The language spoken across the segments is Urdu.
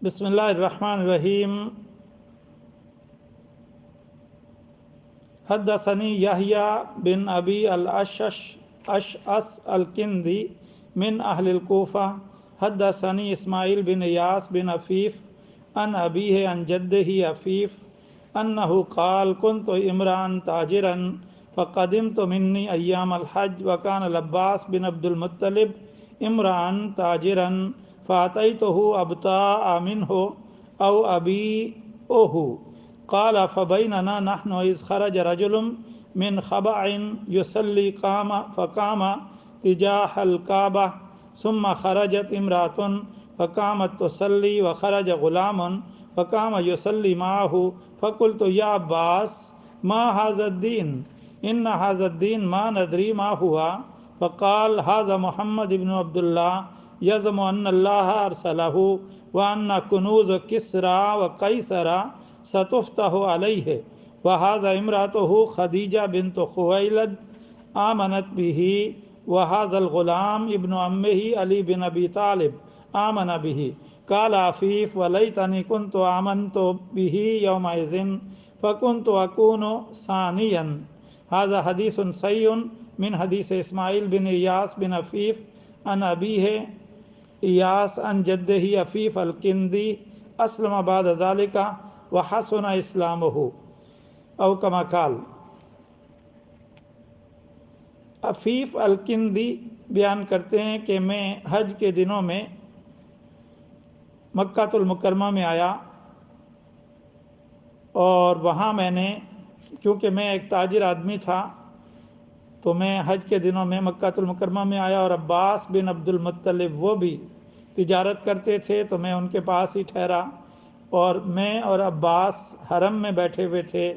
بسم اللہ الرحمن الرحیم۔ حدثني يحيى بن أبي الأشعث الكندي من أهل الكوفة حدثني إسماعيل بن إياس بن عفيف عن أبيه عن جده عفيف أنه قال كنت امرأ تاجرا فقدمت مني أيام الحج وكان العباس بن عبد المطلب امرأ تاجرا فأتيته أبتاع منه أو أبيئه قال فبيننا نحن إذ خرج رجل من خبع يصلي فقام تجاه الكعبة ثم خرجت امرأة فقامت تصلي وخرج غلام فقام يصلي معه فقلت يا عباس ما هذا الدين إن هذا الدين ما ندري ما هو فقال هذا محمد بن عبد الله يزعم أن الله أرسله وأن كنوز كسرى وقيصر ستفتح عليه وهذا امرأته خديجة بنت خويلد آمنت به وهذا الغلام ابن عمه علي بن أبي طالب آمن به قال عفيف وليتني كنت آمنت به يومئذ فكنت أكون ثانيا. هذا حديث صحيح من حديث إسماعيل بن إياس بن عفيف عن أبيه إياس عن جده عفيف الكندي أسلم بعد ذلك وحسن اسلامه او كما قال. عفیف الکندی بیان کرتے ہیں کہ میں حج کے دنوں میں مکہ المکرمہ میں آیا اور وہاں میں نے، کیونکہ میں ایک تاجر آدمی تھا تو میں حج کے دنوں میں مکہ المکرمہ میں آیا، اور عباس بن عبد المطلب وہ بھی تجارت کرتے تھے تو میں ان کے پاس ہی ٹھہرا، اور میں اور عباس حرم میں بیٹھے ہوئے تھے۔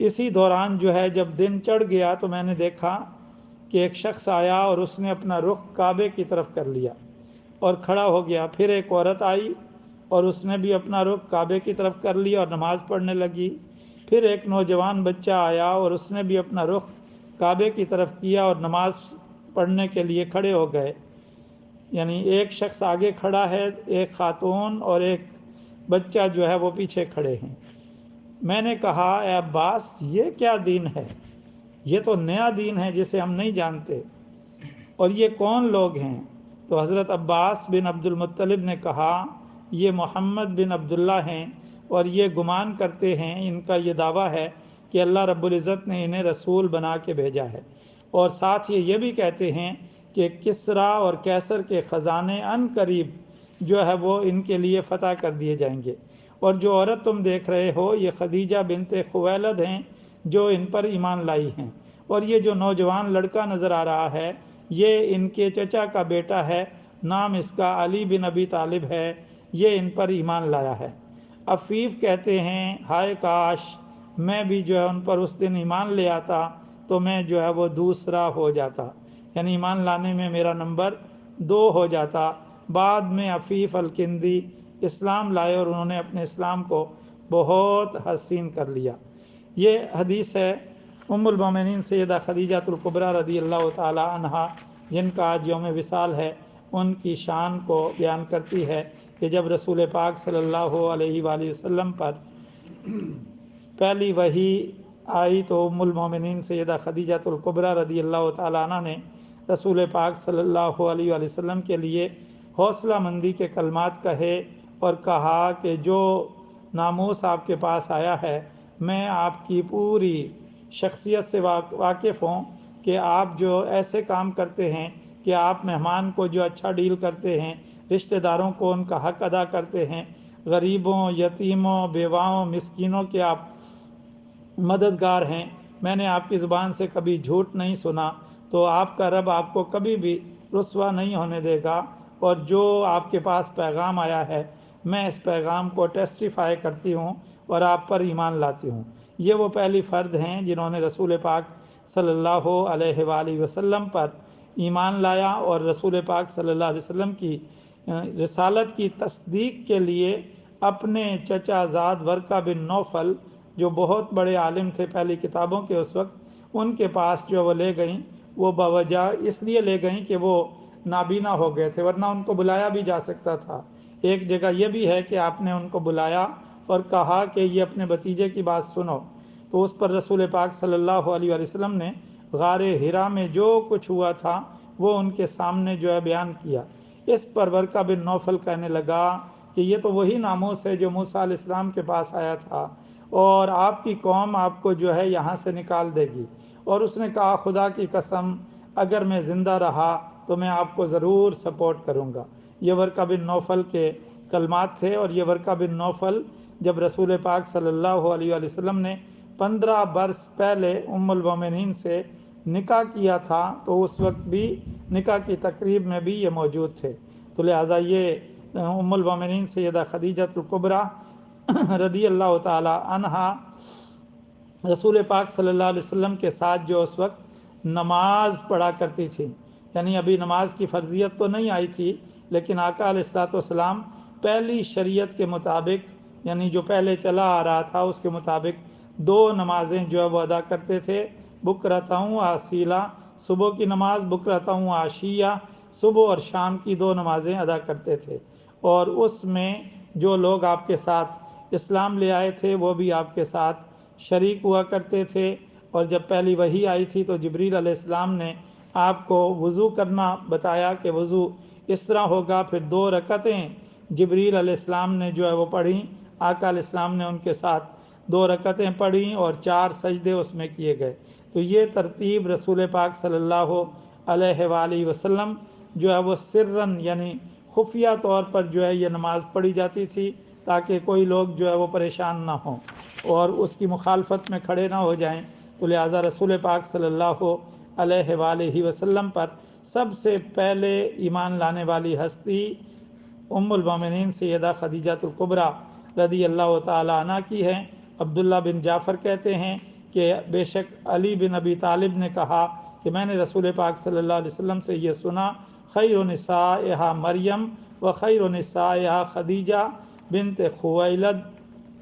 اسی دوران جو ہے جب دن چڑھ گیا تو میں نے دیکھا کہ ایک شخص آیا اور اس نے اپنا رخ کعبے کی طرف کر لیا اور کھڑا ہو گیا۔ پھر ایک عورت آئی اور اس نے بھی اپنا رخ کعبے کی طرف کر لیا اور نماز پڑھنے لگی۔ پھر ایک نوجوان بچہ آیا اور اس نے بھی اپنا رخ کعبے کی طرف کیا اور نماز پڑھنے کے لیے کھڑے ہو گئے۔ یعنی ایک شخص آگے کھڑا ہے، ایک خاتون اور ایک بچہ جو ہے وہ پیچھے کھڑے ہیں۔ میں نے کہا اے عباس یہ کیا دین ہے؟ یہ تو نیا دین ہے جسے ہم نہیں جانتے، اور یہ کون لوگ ہیں؟ تو حضرت عباس بن عبد المطلب نے کہا یہ محمد بن عبداللہ ہیں، اور یہ گمان کرتے ہیں، ان کا یہ دعویٰ ہے کہ اللہ رب العزت نے انہیں رسول بنا کے بھیجا ہے، اور ساتھ یہ بھی کہتے ہیں کہ کسرا اور کیسر کے خزانے ان قریب جو ہے وہ ان کے لیے فتح کر دیے جائیں گے، اور جو عورت تم دیکھ رہے ہو یہ خدیجہ بنت خویلد ہیں جو ان پر ایمان لائی ہیں، اور یہ جو نوجوان لڑکا نظر آ رہا ہے یہ ان کے چچا کا بیٹا ہے، نام اس کا علی بن ابی طالب ہے، یہ ان پر ایمان لایا ہے۔ عفیف کہتے ہیں ہائے کاش میں بھی جو ہے ان پر اس دن ایمان لے آتا تو میں جو ہے وہ دوسرا ہو جاتا، یعنی ایمان لانے میں میرا نمبر 2 ہو جاتا۔ بعد میں عفیف الکندی اسلام لائے اور انہوں نے اپنے اسلام کو بہت حسین کر لیا۔ یہ حدیث ہے ام المومنین سیدہ خدیجہ الکبریٰ رضی اللہ تعالی عنہا جن کا آج یوم وصال ہے، ان کی شان کو بیان کرتی ہے کہ جب رسول پاک صلی اللہ علیہ وآلہ وسلم پر پہلی وحی آئی تو ام المومنین سیدہ خدیجہ الکبریٰ رضی اللہ تعالی عنہ نے رسول پاک صلی اللہ علیہ وآلہ وسلم کے لیے حوصلہ مندی کے کلمات کہے اور کہا کہ جو ناموس آپ کے پاس آیا ہے میں آپ کی پوری شخصیت سے واقف ہوں کہ آپ جو ایسے کام کرتے ہیں کہ آپ مہمان کو جو اچھا ڈیل کرتے ہیں، رشتہ داروں کو ان کا حق ادا کرتے ہیں، غریبوں، یتیموں، بیواؤں، مسکینوں کے آپ مددگار ہیں۔ میں نے آپ کی زبان سے کبھی جھوٹ نہیں سنا، تو آپ کا رب آپ کو کبھی بھی رسوا نہیں ہونے دے گا، اور جو آپ کے پاس پیغام آیا ہے میں اس پیغام کو ٹیسٹیفائی کرتی ہوں اور آپ پر ایمان لاتی ہوں۔ یہ وہ پہلی فرد ہیں جنہوں نے رسول پاک صلی اللہ علیہ وآلہ وسلم پر ایمان لایا، اور رسول پاک صلی اللہ علیہ وسلم کی رسالت کی تصدیق کے لیے اپنے چچا زاد ورقہ بن نوفل جو بہت بڑے عالم تھے پہلی کتابوں کے اس وقت، ان کے پاس جو وہ لے گئیں، وہ باوجہ اس لیے لے گئیں کہ وہ نابینا ہو گئے تھے، ورنہ ان کو بلایا بھی جا سکتا تھا۔ ایک جگہ یہ بھی ہے کہ آپ نے ان کو بلایا اور کہا کہ یہ اپنے بھتیجے کی بات سنو، تو اس پر رسول پاک صلی اللہ علیہ وسلم نے غار حرا میں جو کچھ ہوا تھا وہ ان کے سامنے جو ہے بیان کیا۔ اس پر ورقہ بن نوفل کہنے لگا کہ یہ تو وہی ناموس ہے جو موسیٰ علیہ السلام کے پاس آیا تھا، اور آپ کی قوم آپ کو جو ہے یہاں سے نکال دے گی۔ اور اس نے کہا خدا کی قسم اگر میں زندہ رہا تو میں آپ کو ضرور سپورٹ کروں گا۔ یہ ورقہ بن نوفل کے کلمات تھے، اور یہ ورقہ بن نوفل جب رسول پاک صلی اللہ علیہ وسلم نے 15 برس پہلے ام المومنین سے نکاح کیا تھا تو اس وقت بھی نکاح کی تقریب میں بھی یہ موجود تھے، تو لہٰذا یہ ام المومنین سیدہ خدیجہ الکبریٰ رضی اللہ تعالی عنہا رسول پاک صلی اللہ علیہ وسلم کے ساتھ جو اس وقت نماز پڑھا کرتی تھی، یعنی ابھی نماز کی فرضیت تو نہیں آئی تھی، لیکن آقا علیہ الصلوۃ والسلام پہلی شریعت کے مطابق، یعنی جو پہلے چلا آ رہا تھا اس کے مطابق 2 نمازیں جو ہے وہ ادا کرتے تھے، بکرۃ و اصیلا، صبح کی نماز، بکرۃ و عشیہ، صبح اور شام کی 2 نمازیں ادا کرتے تھے۔ اور اس میں جو لوگ آپ کے ساتھ اسلام لے آئے تھے وہ بھی آپ کے ساتھ شریک ہوا کرتے تھے، اور جب پہلی وحی آئی تھی تو جبریل علیہ السلام نے آپ کو وضو کرنا بتایا کہ وضو اس طرح ہوگا، پھر 2 رکعتیں جبریل علیہ السلام نے جو ہے وہ پڑھیں، آقا علیہ السلام نے ان کے ساتھ 2 رکعتیں پڑھیں اور 4 سجدے اس میں کیے گئے۔ تو یہ ترتیب رسول پاک صلی اللہ علیہ وآلہ وسلم جو ہے وہ سرن یعنی خفیہ طور پر جو ہے یہ نماز پڑھی جاتی تھی، تاکہ کوئی لوگ جو ہے وہ پریشان نہ ہوں اور اس کی مخالفت میں کھڑے نہ ہو جائیں۔ تو لہٰذا رسول پاک صلی اللہ علیہ وآلہ وسلم پر سب سے پہلے ایمان لانے والی ہستی ام المومنین سیدہ خدیجہ الکبریٰ رضی اللہ تعالی عنہ کی ہے۔ عبداللہ بن جعفر کہتے ہیں کہ بے شک علی بن ابی طالب نے کہا کہ میں نے رسول پاک صلی اللہ علیہ وسلم سے یہ سنا، خیر نسائہا مریم و خیر نسائہا خدیجہ بنت خویلد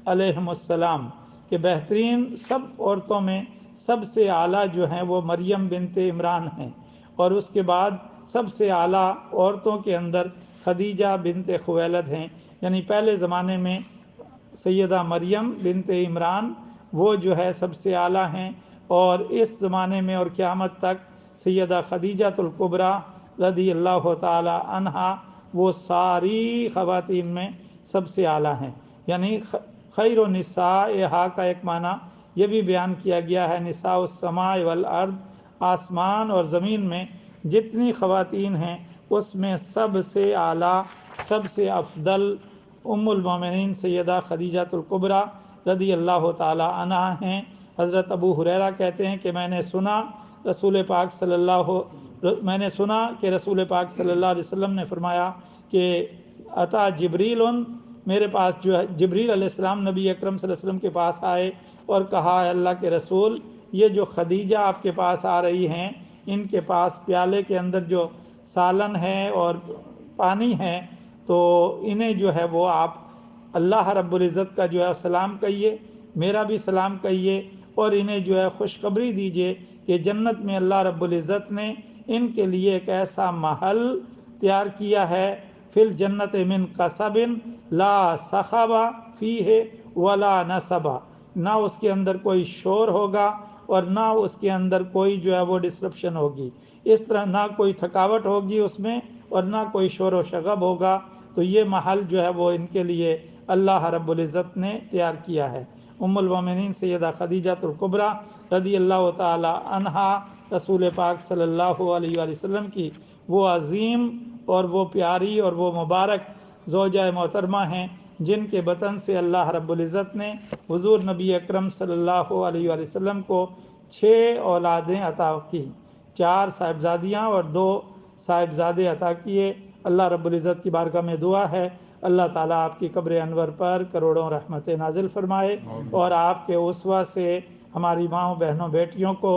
علیہم السلام، کہ بہترین سب عورتوں میں سب سے اعلیٰ جو ہیں وہ مریم بنت عمران ہیں، اور اس کے بعد سب سے اعلیٰ عورتوں کے اندر خدیجہ بنت خویلد ہیں، یعنی پہلے زمانے میں سیدہ مریم بنت عمران وہ جو ہے سب سے اعلیٰ ہیں، اور اس زمانے میں اور قیامت تک سیدہ خدیجہ الکبریٰ رضی اللہ تعالی عنہا وہ ساری خواتین میں سب سے اعلیٰ ہیں۔ یعنی خیر و نسائہا کا ایک معنی یہ بھی بیان کیا گیا ہے، نساء السماء والارض، آسمان اور زمین میں جتنی خواتین ہیں اس میں سب سے اعلیٰ سب سے افضل ام المومنین سیدہ خدیجہ الکبریٰ رضی اللہ تعالی عنہا ہیں۔ حضرت ابو ہریرہ کہتے ہیں کہ میں نے سنا کہ رسول پاک صلی اللہ علیہ وسلم نے فرمایا کہ عطا جبریل، میرے پاس جو ہے جبریل علیہ السلام نبی اکرم صلی اللہ علیہ وسلم کے پاس آئے اور کہا اے اللہ کے رسول، یہ جو خدیجہ آپ کے پاس آ رہی ہیں ان کے پاس پیالے کے اندر جو سالن ہے اور پانی ہے، تو انہیں جو ہے وہ آپ اللہ رب العزت کا جو ہے سلام کہیے، میرا بھی سلام کہیے، اور انہیں جو ہے خوشخبری دیجیے کہ جنت میں اللہ رب العزت نے ان کے لیے ایک ایسا محل تیار کیا ہے، فی الجنت من قصب لا صخب فیہ ولا نصب، نہ اس کے اندر کوئی شور ہوگا اور نہ اس کے اندر کوئی جو ہے وہ ڈسرپشن ہوگی، اس طرح نہ کوئی تھکاوٹ ہوگی اس میں اور نہ کوئی شور و شغب ہوگا۔ تو یہ محل جو ہے وہ ان کے لیے اللہ رب العزت نے تیار کیا ہے۔ ام المومنین سیدہ خدیجہ الکبریٰ رضی اللہ تعالی عنہا رسول پاک صلی اللہ علیہ وآلہ وسلم کی وہ عظیم اور وہ پیاری اور وہ مبارک زوجہ محترمہ ہیں جن کے بطن سے اللہ رب العزت نے حضور نبی اکرم صلی اللہ علیہ وآلہ وسلم کو 6 اولادیں عطا کی، 4 صاحبزادیاں اور 2 صاحبزادے عطا کیے۔ اللہ رب العزت کی بارگاہ میں دعا ہے اللہ تعالیٰ آپ کی قبر انور پر کروڑوں رحمتیں نازل فرمائے اور آپ کے اسوہ سے ہماری ماؤں بہنوں بیٹیوں کو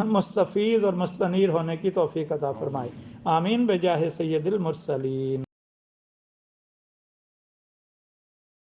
مستفیض اور مستنیر ہونے کی توفیق عطا فرمائے، آمین بجاہ سید المرسلین۔